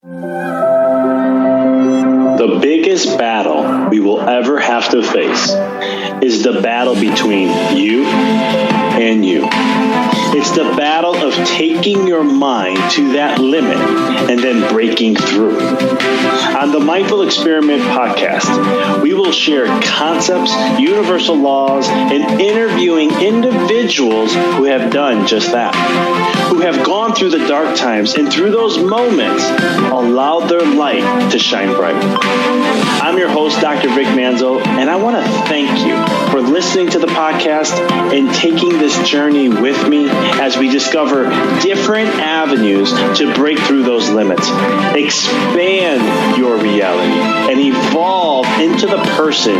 The biggest battle we will ever have to face is the battle between you and you. It's the battle of taking your mind to that limit and then breaking through. On the Mindful Experiment podcast, we will share concepts, universal laws, and interviewing individuals who have done just that, who have gone through the dark times and through those moments allowed their light to shine bright. I'm your host, Dr. Vic Manzo, and I want to thank you for listening to the podcast and taking this journey with me as we discover different avenues to break through those limits, expand your reality, and evolve into the person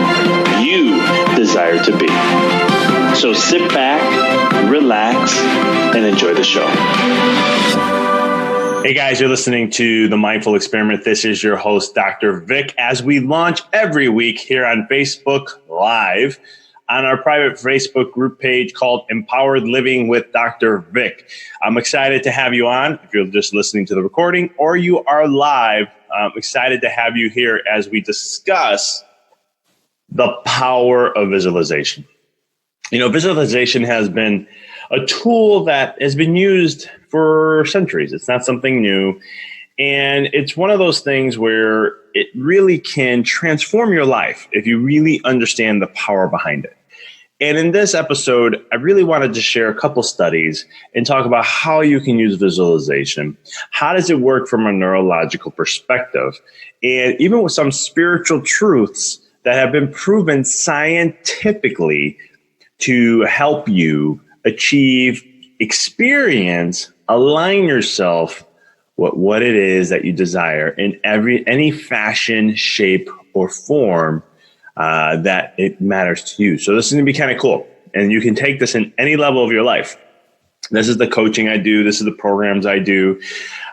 you desire to be. So sit back, relax, and enjoy the show. Hey guys, you're listening to The Mindful Experiment. This is your host, Dr. Vic, as we launch every week here on Facebook Live on our private Facebook group page called Empowered Living with Dr. Vic. I'm excited to have you on. If you're just listening to the recording or you are live, I'm excited to have you here as we discuss the power of visualization. You know, visualization has been a tool that has been used for centuries. It's not something new. And it's one of those things where it really can transform your life if you really understand the power behind it. And in this episode, I really wanted to share a couple studies and talk about how you can use visualization. How does it work from a neurological perspective? And even with some spiritual truths that have been proven scientifically to help you achieve, experience, align yourself with what it is that you desire in any fashion, shape, or form that it matters to you. So this is going to be kind of cool. And you can take this in any level of your life. This is the coaching I do. This is the programs I do.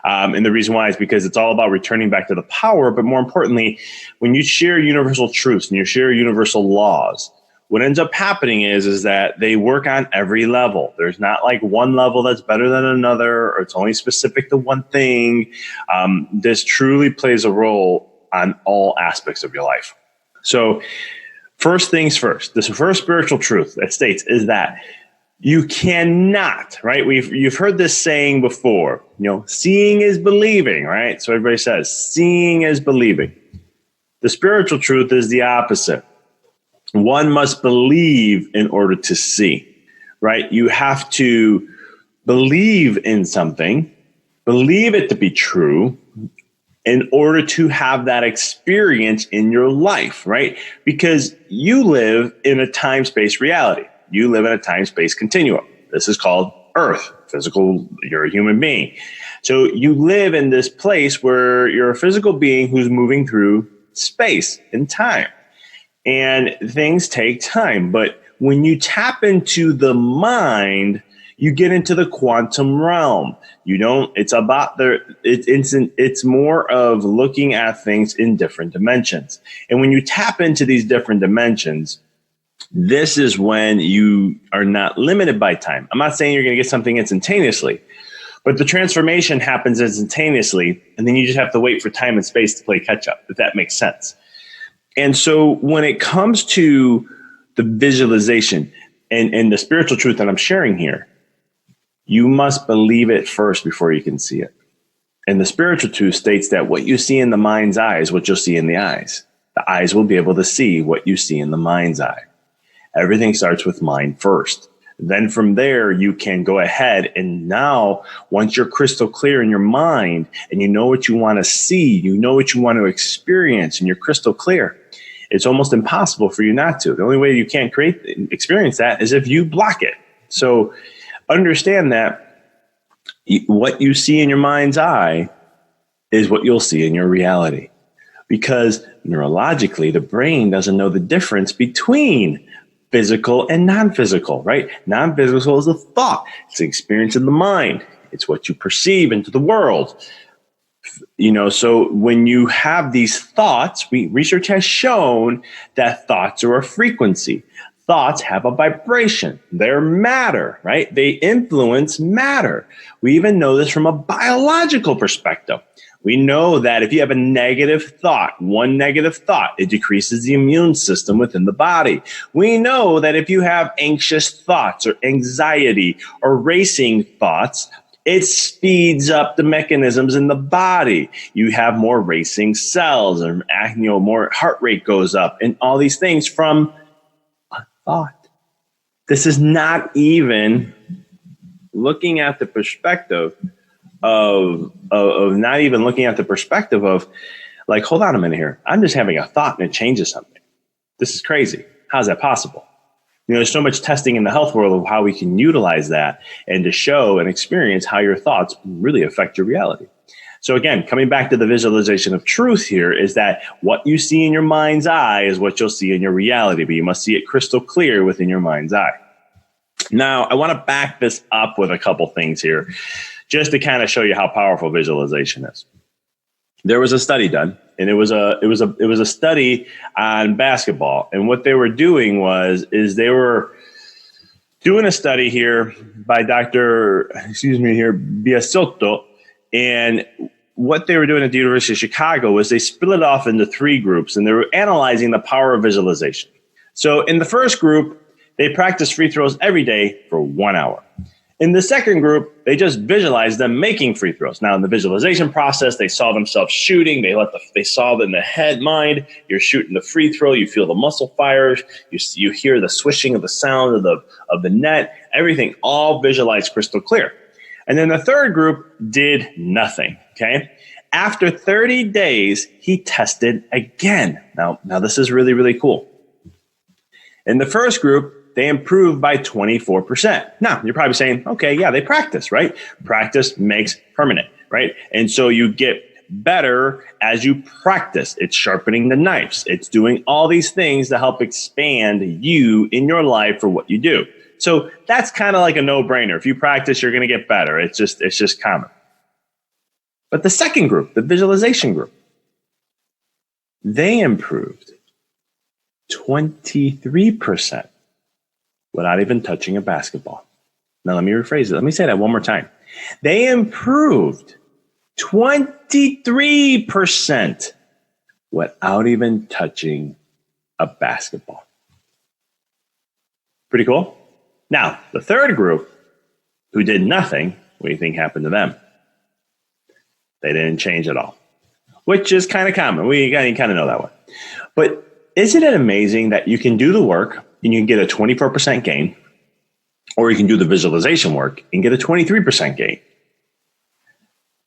And the reason why is because it's all about returning back to the power. But more importantly, when you share universal truths and you share universal laws, what ends up happening is that they work on every level. There's not like one level that's better than another, or it's only specific to one thing. This truly plays a role on all aspects of your life. So first things first, this first spiritual truth that states is that you cannot, right? You've heard this saying before, seeing is believing, right? So everybody says seeing is believing. The spiritual truth is the opposite. One must believe in order to see, right? You have to believe in something, believe it to be true in order to have that experience in your life, right? Because you live in a time-space reality. You live in a time-space continuum. This is called Earth, physical, you're a human being. So you live in this place where you're a physical being who's moving through space and time. And things take time. But when you tap into the mind, you get into the quantum realm. It's more of looking at things in different dimensions. And when you tap into these different dimensions, this is when you are not limited by time. I'm not saying you're going to get something instantaneously, but the transformation happens instantaneously. And then you just have to wait for time and space to play catch up, if that makes sense. And so when it comes to the visualization and the spiritual truth that I'm sharing here, you must believe it first before you can see it. And the spiritual truth states that what you see in the mind's eye is what you'll see in the eyes. The eyes will be able to see what you see in the mind's eye. Everything starts with mind first. Then from there, you can go ahead and now, once you're crystal clear in your mind and you know what you want to see, you know what you want to experience, and you're crystal clear, it's almost impossible for you not to. The only way you can't experience that is if you block it. So understand that what you see in your mind's eye is what you'll see in your reality. Because neurologically, the brain doesn't know the difference between physical and non-physical, right? Non-physical is a thought. It's the experience of the mind. It's what you perceive into the world. So when you have these thoughts, research has shown that thoughts are a frequency. Thoughts have a vibration. They're matter, right? They influence matter. We even know this from a biological perspective. We know that if you have a negative thought, one negative thought, it decreases the immune system within the body. We know that if you have anxious thoughts or anxiety or racing thoughts, it speeds up the mechanisms in the body. You have more racing cells, or more heart rate goes up, and all these things from a thought. This is not even looking at the perspective of not even looking at the perspective of like, hold on a minute here. I'm just having a thought and it changes something. This is crazy. How's that possible? There's so much testing in the health world of how we can utilize that and to show and experience how your thoughts really affect your reality. So again, coming back to the visualization of truth here is that what you see in your mind's eye is what you'll see in your reality, but you must see it crystal clear within your mind's eye. Now, I want to back this up with a couple things here, just to kind of show you how powerful visualization is. There was a study done, and it was a study on basketball. And what they were doing is they were doing a study here by Dr. Biasotto, and what they were doing at the University of Chicago was they split it off into three groups, and they were analyzing the power of visualization. So in the first group, they practiced free throws every day for 1 hour. In the second group, they just visualized them making free throws. Now, in the visualization process, they saw themselves shooting. They saw it in the head mind. You're shooting the free throw. You feel the muscle fires. You hear the swishing of the sound of the net. Everything all visualized crystal clear. And then the third group did nothing. Okay. After 30 days, he tested again. Now this is really, really cool. In the first group, they improved by 24%. Now, you're probably saying, okay, yeah, they practice, right? Practice makes permanent, right? And so you get better as you practice. It's sharpening the knives. It's doing all these things to help expand you in your life for what you do. So that's kind of like a no-brainer. If you practice, you're going to get better. It's just common. But the second group, the visualization group, they improved 23%. Without even touching a basketball. Now, let me rephrase it. Let me say that one more time. They improved 23% without even touching a basketball. Pretty cool? Now, the third group who did nothing, what do you think happened to them? They didn't change at all, which is kind of common. You kind of know that one. But isn't it amazing that you can do the work and you can get a 24% gain, or you can do the visualization work and get a 23% gain?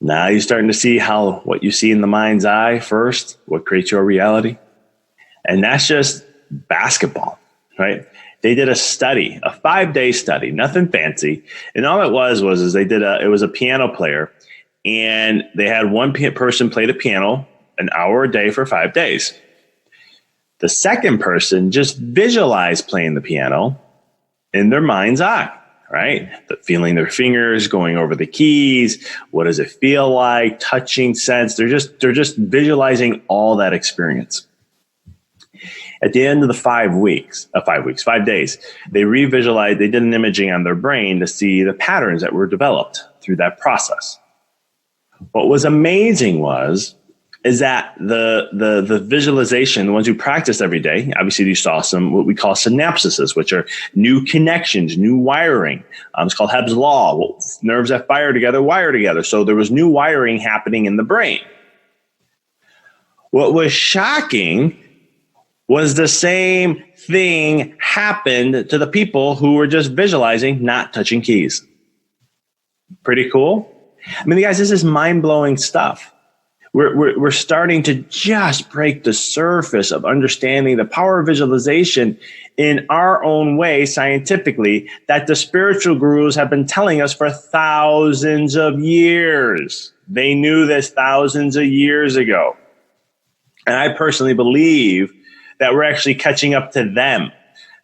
Now you're starting to see how what you see in the mind's eye first, what creates your reality. And that's just basketball, right? They did a study, a 5-day study, nothing fancy. And all it was it was a piano player, and they had one person play the piano an hour a day for 5 days. The second person just visualized playing the piano in their mind's eye, right? Feeling their fingers going over the keys. What does it feel like? Touching, sense. They're just visualizing all that experience. At the end of the 5 days, they revisualized, they did an imaging on their brain to see the patterns that were developed through that process. What was amazing is that the visualization, the ones who practiced every day, obviously you saw some what we call synapses, which are new connections, new wiring. It's called Hebb's Law. Well, nerves that fire together wire together. So there was new wiring happening in the brain. What was shocking was the same thing happened to the people who were just visualizing, not touching keys. Pretty cool. I mean, guys, this is mind-blowing stuff. We're starting to just break the surface of understanding the power of visualization in our own way scientifically that the spiritual gurus have been telling us for thousands of years. They knew this thousands of years ago. And I personally believe that we're actually catching up to them,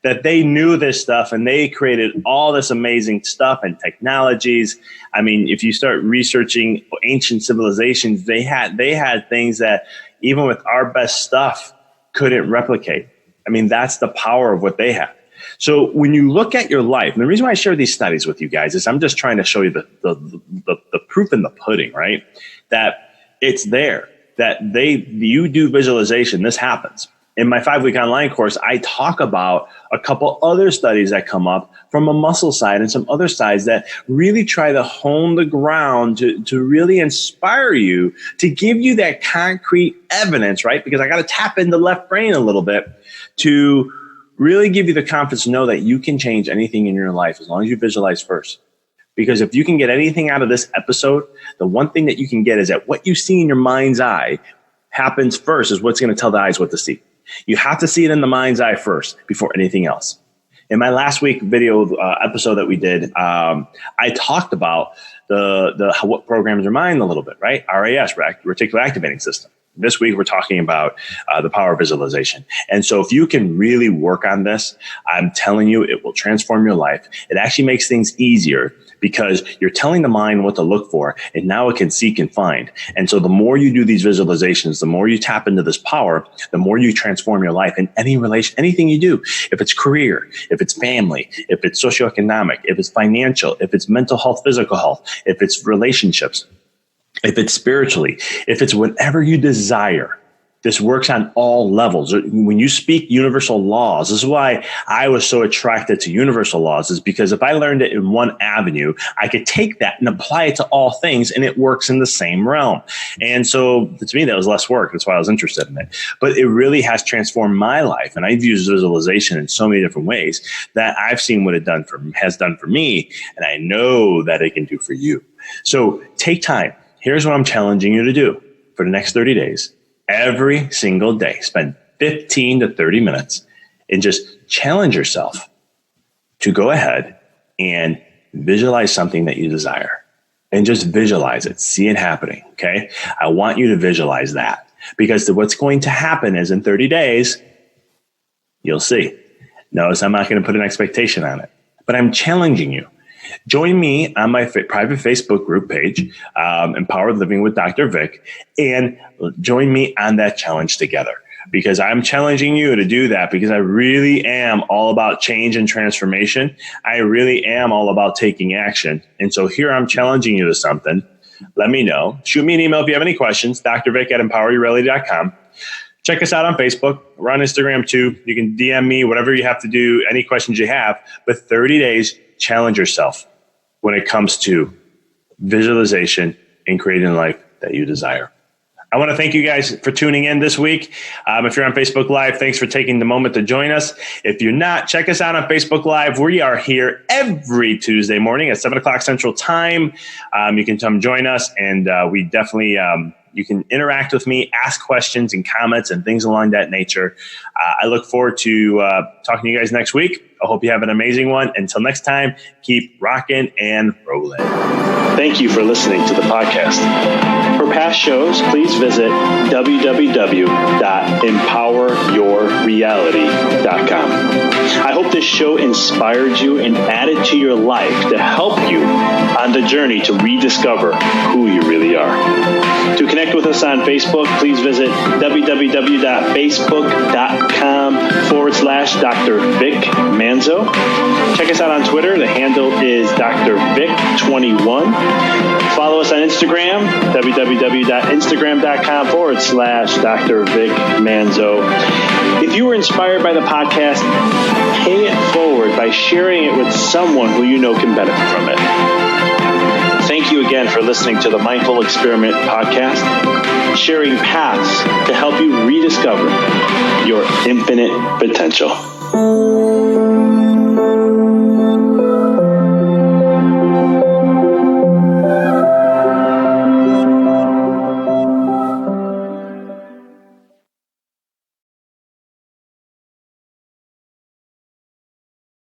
that they knew this stuff and they created all this amazing stuff and technologies. I mean, if you start researching ancient civilizations, they had things that even with our best stuff couldn't replicate. I mean, that's the power of what they had. So when you look at your life, and the reason why I share these studies with you guys is I'm just trying to show you the proof in the pudding, right? That It's there that you do visualization. This happens. In my 5-week online course, I talk about a couple other studies that come up from a muscle side and some other sides that really try to hone the ground to really inspire you, to give you that concrete evidence, right? Because I got to tap into the left brain a little bit to really give you the confidence to know that you can change anything in your life as long as you visualize first. Because if you can get anything out of this episode, the one thing that you can get is that what you see in your mind's eye happens first is what's going to tell the eyes what to see. You have to see it in the mind's eye first before anything else. In my last week video episode that we did, I talked about what programs your mind a little bit, right? RAS, reticular activating system. This week, we're talking about the power of visualization. And so if you can really work on this, I'm telling you, it will transform your life. It actually makes things easier because you're telling the mind what to look for, and now it can seek and find. And so the more you do these visualizations, the more you tap into this power, the more you transform your life in any relation, anything you do. If it's career, if it's family, if it's socioeconomic, if it's financial, if it's mental health, physical health, if it's relationships, if it's spiritually, if it's whatever you desire, this works on all levels. When you speak universal laws, this is why I was so attracted to universal laws, is because if I learned it in one avenue, I could take that and apply it to all things, and it works in the same realm. And so to me, that was less work. That's why I was interested in it. But it really has transformed my life. And I've used visualization in so many different ways that I've seen what it has done for me. And I know that it can do for you. So take time. Here's what I'm challenging you to do for the next 30 days. Every single day, spend 15 to 30 minutes and just challenge yourself to go ahead and visualize something that you desire, and just visualize it. See it happening. Okay. I want you to visualize that, because what's going to happen is in 30 days, you'll see. Notice I'm not going to put an expectation on it, but I'm challenging you. Join me on my private Facebook group page, Empowered Living with Dr. Vic, and join me on that challenge together, because I'm challenging you to do that, because I really am all about change and transformation. I really am all about taking action. And so here I'm challenging you to something. Let me know. Shoot me an email if you have any questions, drvic@empoweryourreality.com. Check us out on Facebook. We're on Instagram too. You can DM me, whatever you have to do, any questions you have. But 30 days, challenge yourself when it comes to visualization and creating a life that you desire. I want to thank you guys for tuning in this week. If you're on Facebook Live, thanks for taking the moment to join us. If you're not, check us out on Facebook Live. We are here every Tuesday morning at 7 o'clock Central Time. You can come join us, and we definitely... you can interact with me, ask questions and comments and things along that nature. I look forward to talking to you guys next week. I hope you have an amazing one. Until next time, keep rocking and rolling. Thank you for listening to the podcast. For past shows, please visit www.empoweryourreality.com. I hope this show inspired you and added to your life to help you on the journey to rediscover who you really are. To connect with us on Facebook, please visit www.facebook.com/Dr. Vic Manzo. Check us out on Twitter. The handle is Dr. Vic21. Follow us on Instagram, www.instagram.com/Dr. Vic Manzo. If you were inspired by the podcast, pay it forward by sharing it with someone who you know can benefit from it. Thank you again for listening to the Mindful Experiment podcast, sharing paths to help you rediscover your infinite potential.